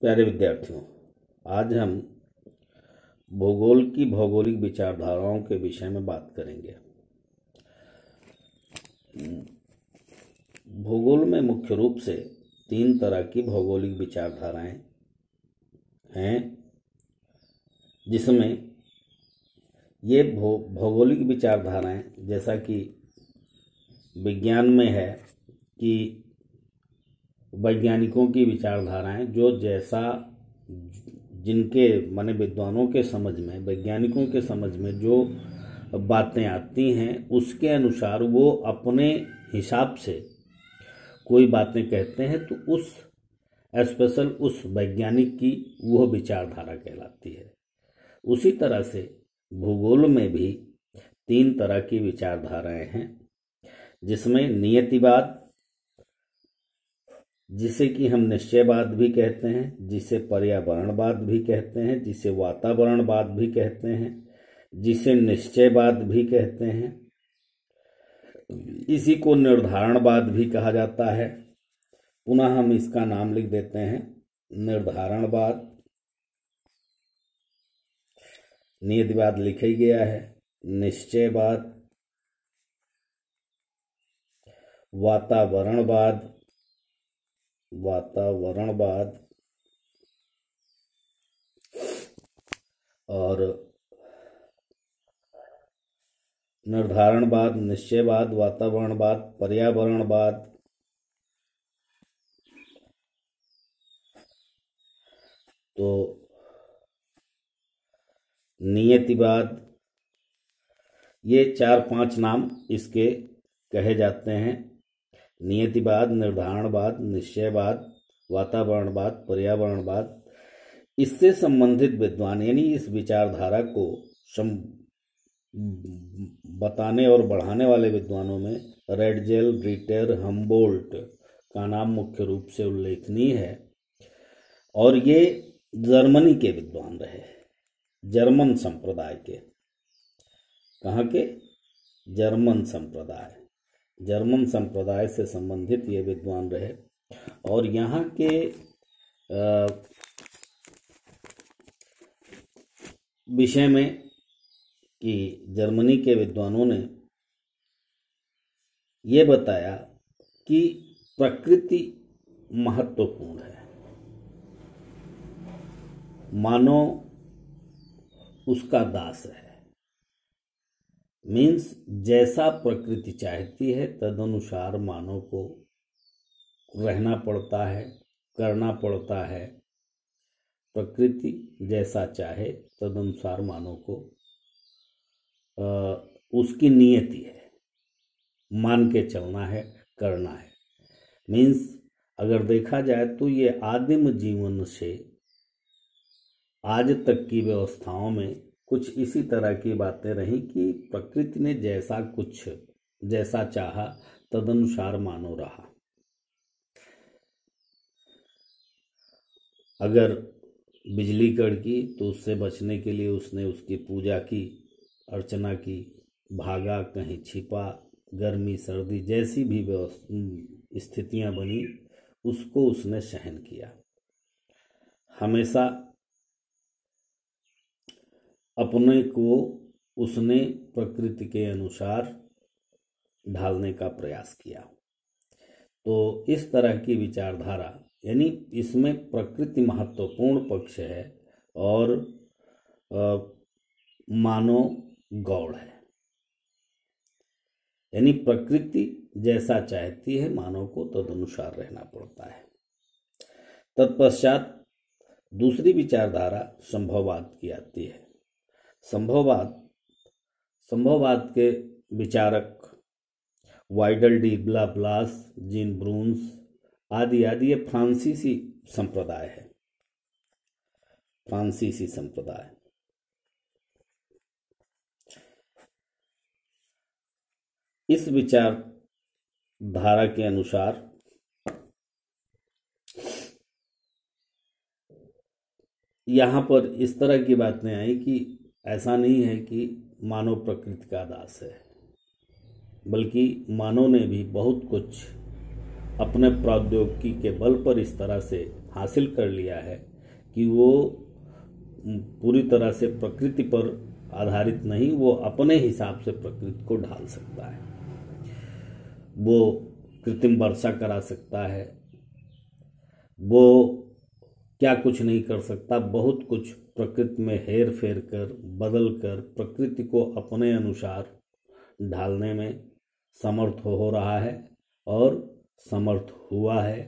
प्यारे विद्यार्थियों, आज हम भूगोल की भौगोलिक विचारधाराओं के विषय में बात करेंगे। भूगोल में मुख्य रूप से 3 तरह की भौगोलिक विचारधाराएं हैं, जिसमें ये भौगोलिक विचारधाराएं जैसा कि विज्ञान में है कि वैज्ञानिकों की विचारधाराएं जो जैसा जिनके माने विद्वानों के समझ में, वैज्ञानिकों के समझ में जो बातें आती हैं उसके अनुसार वो अपने हिसाब से कोई बातें कहते हैं, तो उस स्पेशल उस वैज्ञानिक की वह विचारधारा कहलाती है। उसी तरह से भूगोल में भी 3 तरह की विचारधाराएं हैं, जिसमें नियतिवाद, जिसे कि हम निश्चयवाद भी कहते हैं, जिसे पर्यावरणवाद भी कहते हैं, जिसे वातावरणवाद भी कहते हैं, जिसे निश्चयवाद भी कहते हैं, इसी को निर्धारणवाद भी कहा जाता है। पुनः हम इसका नाम लिख देते हैं निर्धारणवाद। नियतिवाद लिखा ही गया है, निश्चयवाद, वातावरणवाद और निर्धारणवाद, निश्चयवाद, वातावरणवाद, पर्यावरणवाद। तो नियतिवाद, ये 4-5 नाम इसके कहे जाते हैं। नियतिवाद, निर्धारणवाद, निश्चयवाद, वातावरणवाद, पर्यावरणवाद। इससे संबंधित विद्वान यानी इस विचारधारा को बताने और बढ़ाने वाले विद्वानों में रेडजेल, रिटर, हम्बोल्ट का नाम मुख्य रूप से उल्लेखनीय है। और ये जर्मनी के विद्वान रहे, जर्मन संप्रदाय के। कहाँ के? जर्मन संप्रदाय से संबंधित ये विद्वान रहे। और यहाँ के विषय में कि जर्मनी के विद्वानों ने ये बताया कि प्रकृति महत्वपूर्ण है, मानव उसका दास है। मीन्स जैसा प्रकृति चाहती है तदनुसार मानव को रहना पड़ता है, करना पड़ता है। प्रकृति जैसा चाहे तदनुसार मानव को उसकी नियति है, मान के चलना है, करना है। मीन्स अगर देखा जाए तो ये आदिम जीवन से आज तक की व्यवस्थाओं में कुछ इसी तरह की बातें रही कि प्रकृति ने जैसा चाहा तदनुसार मानव रहा। अगर बिजली कड़की तो उससे बचने के लिए उसने उसकी पूजा की, अर्चना की, भागा, कहीं छिपा, गर्मी सर्दी जैसी भी स्थितियां बनी उसको उसने सहन किया। हमेशा अपने को उसने प्रकृति के अनुसार ढालने का प्रयास किया। तो इस तरह की विचारधारा यानी इसमें प्रकृति महत्वपूर्ण पक्ष है और मानव गौड़ है। यानी प्रकृति जैसा चाहती है मानव को तदनुसार रहना पड़ता है। तत्पश्चात दूसरी विचारधारा संभववाद की आती है। संभववाद के विचारक वाइडल डी लाप्लास, जीन ब्रून्स आदि ये फ्रांसीसी संप्रदाय है। फ्रांसीसी संप्रदाय इस विचारधारा के अनुसार यहाँ पर इस तरह की बातें आई कि ऐसा नहीं है कि मानव प्रकृति का दास है, बल्कि मानव ने भी बहुत कुछ अपने प्रौद्योगिकी के बल पर इस तरह से हासिल कर लिया है कि वो पूरी तरह से प्रकृति पर आधारित नहीं, वो अपने हिसाब से प्रकृति को ढाल सकता है। वो कृत्रिम वर्षा करा सकता है, वो क्या कुछ नहीं कर सकता, बहुत कुछ प्रकृति में हेर फेर कर, बदल कर प्रकृति को अपने अनुसार ढालने में समर्थ हो रहा है और समर्थ हुआ है।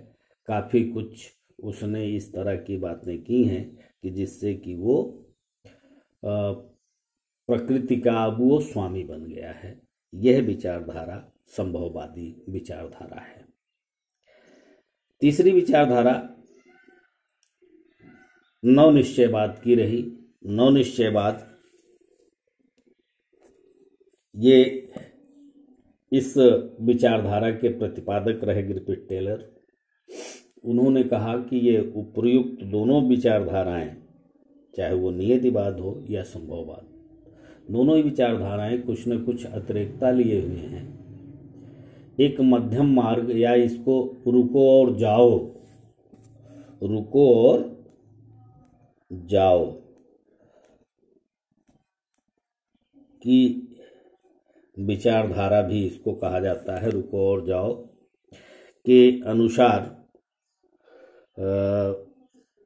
काफ़ी कुछ उसने इस तरह की बातें की हैं कि जिससे कि वो प्रकृति का अब वो स्वामी बन गया है। यह विचारधारा संभववादी विचारधारा है। तीसरी विचारधारा नवनिश्चयवाद की रही। नवनिश्चयवाद ये इस विचारधारा के प्रतिपादक रहे ग्रिफिथ टेलर। उन्होंने कहा कि ये उपर्युक्त दोनों विचारधाराएं, चाहे वो नियतिवाद हो या संभववाद, दोनों ही विचारधाराएं कुछ न कुछ अतिरेकता लिए हुए हैं। एक मध्यम मार्ग, या इसको रुको और जाओ, रुको और जाओ की विचारधारा भी इसको कहा जाता है। रुको और जाओ के अनुसार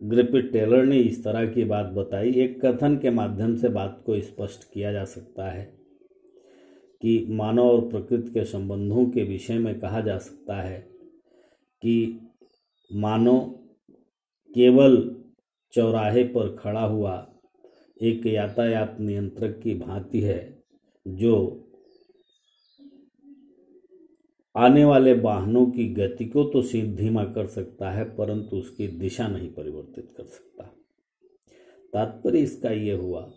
ग्रिफिथ टेलर ने इस तरह की बात बताई। एक कथन के माध्यम से बात को स्पष्ट किया जा सकता है कि मानव और प्रकृति के संबंधों के विषय में कहा जा सकता है कि मानव केवल चौराहे पर खड़ा हुआ एक यातायात नियंत्रक की भांति है, जो आने वाले वाहनों की गति को तो धीमा कर सकता है, परंतु उसकी दिशा नहीं परिवर्तित कर सकता। तात्पर्य इसका ये हुआ